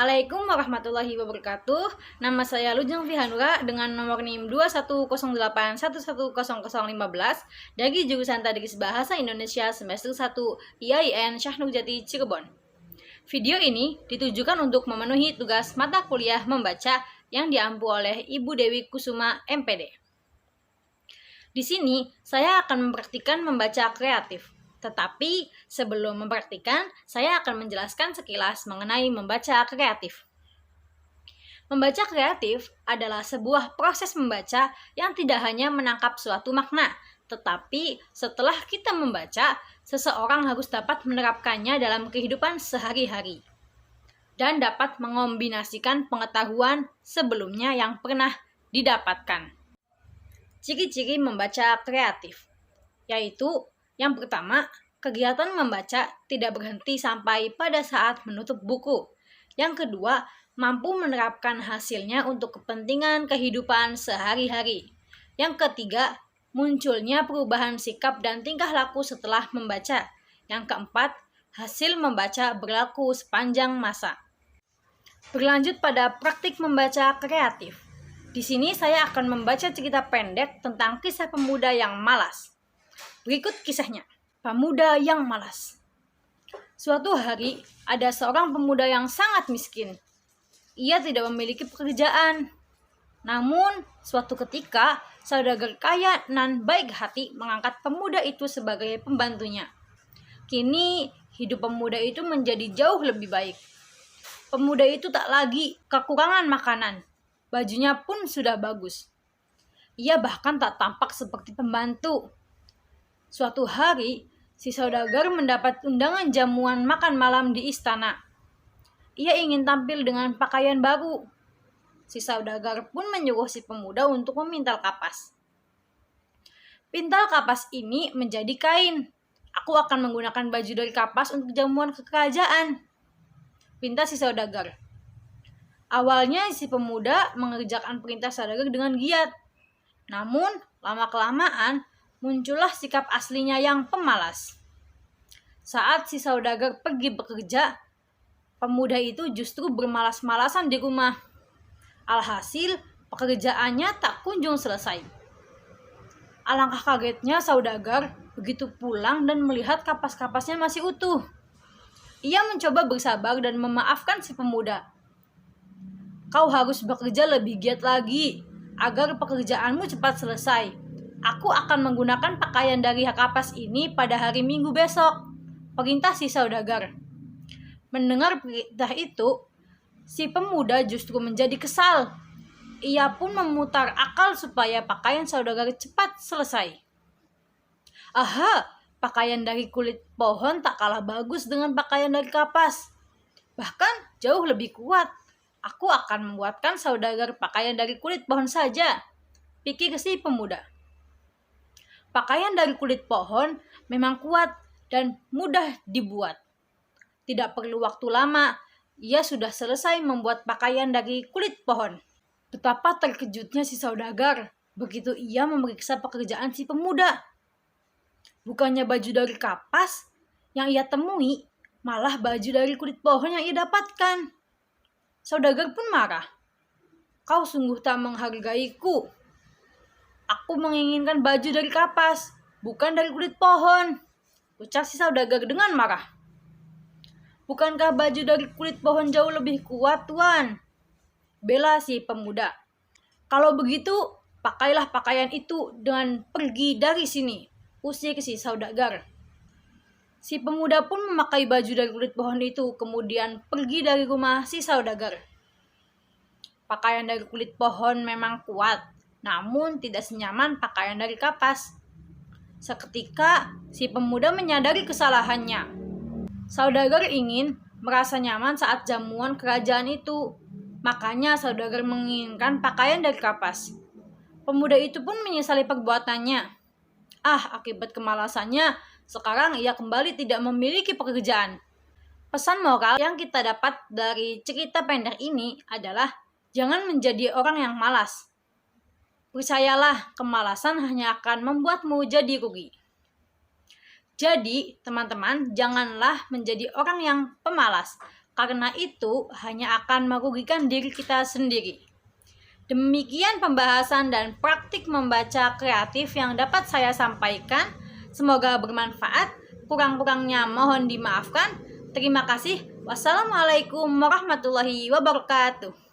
Assalamualaikum warahmatullahi wabarakatuh. Nama saya Lujeng Vihanura dengan nomor NIM 2108110015 dari jurusan Tadris Bahasa Indonesia semester 1 IAIN Syekh Nurjati Cirebon. Video ini ditujukan untuk memenuhi tugas mata kuliah membaca yang diampu oleh Ibu Dewi Kusuma MPD. Di sini saya akan mempraktikkan membaca kreatif. Tetapi sebelum mempraktikkan, saya akan menjelaskan sekilas mengenai membaca kreatif. Membaca kreatif adalah sebuah proses membaca yang tidak hanya menangkap suatu makna, tetapi setelah kita membaca, seseorang harus dapat menerapkannya dalam kehidupan sehari-hari dan dapat mengombinasikan pengetahuan sebelumnya yang pernah didapatkan. Ciri-ciri membaca kreatif, yaitu yang pertama, kegiatan membaca tidak berhenti sampai pada saat menutup buku. Yang kedua, mampu menerapkan hasilnya untuk kepentingan kehidupan sehari-hari. Yang ketiga, munculnya perubahan sikap dan tingkah laku setelah membaca. Yang keempat, hasil membaca berlaku sepanjang masa. Berlanjut pada praktik membaca kreatif. Di sini saya akan membaca cerita pendek tentang kisah pemuda yang malas. Berikut kisahnya, pemuda yang malas. Suatu hari, ada seorang pemuda yang sangat miskin. Ia tidak memiliki pekerjaan. Namun, suatu ketika, saudagar kaya nan baik hati mengangkat pemuda itu sebagai pembantunya. Kini, hidup pemuda itu menjadi jauh lebih baik. Pemuda itu tak lagi kekurangan makanan. Bajunya pun sudah bagus. Ia bahkan tak tampak seperti pembantu. Suatu hari, si saudagar mendapat undangan jamuan makan malam di istana. Ia ingin tampil dengan pakaian baru. Si saudagar pun menyuruh si pemuda untuk memintal kapas. Pintal kapas ini menjadi kain. Aku akan menggunakan baju dari kapas untuk jamuan kerajaan, pinta si saudagar. Awalnya si pemuda mengerjakan perintah saudagar dengan giat. Namun, lama-kelamaan, muncullah sikap aslinya yang pemalas. Saat si saudagar pergi bekerja, pemuda itu justru bermalas-malasan di rumah. Alhasil, pekerjaannya tak kunjung selesai. Alangkah kagetnya saudagar begitu pulang dan melihat kapas-kapasnya masih utuh. Ia mencoba bersabar dan memaafkan si pemuda. Kau harus bekerja lebih giat lagi agar pekerjaanmu cepat selesai. Aku akan menggunakan pakaian dari kapas ini pada hari Minggu besok, perintah si saudagar. Mendengar perintah itu, si pemuda justru menjadi kesal. Ia pun memutar akal supaya pakaian saudagar cepat selesai. Aha, pakaian dari kulit pohon tak kalah bagus dengan pakaian dari kapas. Bahkan jauh lebih kuat. Aku akan membuatkan saudagar pakaian dari kulit pohon saja, pikir si pemuda. Pakaian dari kulit pohon memang kuat dan mudah dibuat. Tidak perlu waktu lama, ia sudah selesai membuat pakaian dari kulit pohon. Betapa terkejutnya si saudagar begitu ia memeriksa pekerjaan si pemuda. Bukannya baju dari kapas yang ia temui, malah baju dari kulit pohon yang ia dapatkan. Saudagar pun marah. Kau sungguh tak menghargaiku. Aku menginginkan baju dari kapas, bukan dari kulit pohon, ucap si saudagar dengan marah. Bukankah baju dari kulit pohon jauh lebih kuat, Tuan? Bela si pemuda. Kalau begitu, pakailah pakaian itu dengan pergi dari sini, usir si saudagar. Si pemuda pun memakai baju dari kulit pohon itu, kemudian pergi dari rumah si saudagar. Pakaian dari kulit pohon memang kuat, namun tidak senyaman pakaian dari kapas. Seketika, si pemuda menyadari kesalahannya. Saudagar ingin merasa nyaman saat jamuan kerajaan itu. Makanya saudagar menginginkan pakaian dari kapas. Pemuda itu pun menyesali perbuatannya. Akibat kemalasannya, sekarang ia kembali tidak memiliki pekerjaan. Pesan moral yang kita dapat dari cerita pendek ini adalah jangan menjadi orang yang malas. Percayalah, kemalasan hanya akan membuatmu jadi rugi. Jadi, teman-teman, janganlah menjadi orang yang pemalas. karena itu hanya akan merugikan diri kita sendiri. Demikian pembahasan dan praktik membaca kreatif yang dapat saya sampaikan. Semoga bermanfaat. Kurang-kurangnya mohon dimaafkan. Terima kasih. Wassalamualaikum warahmatullahi wabarakatuh.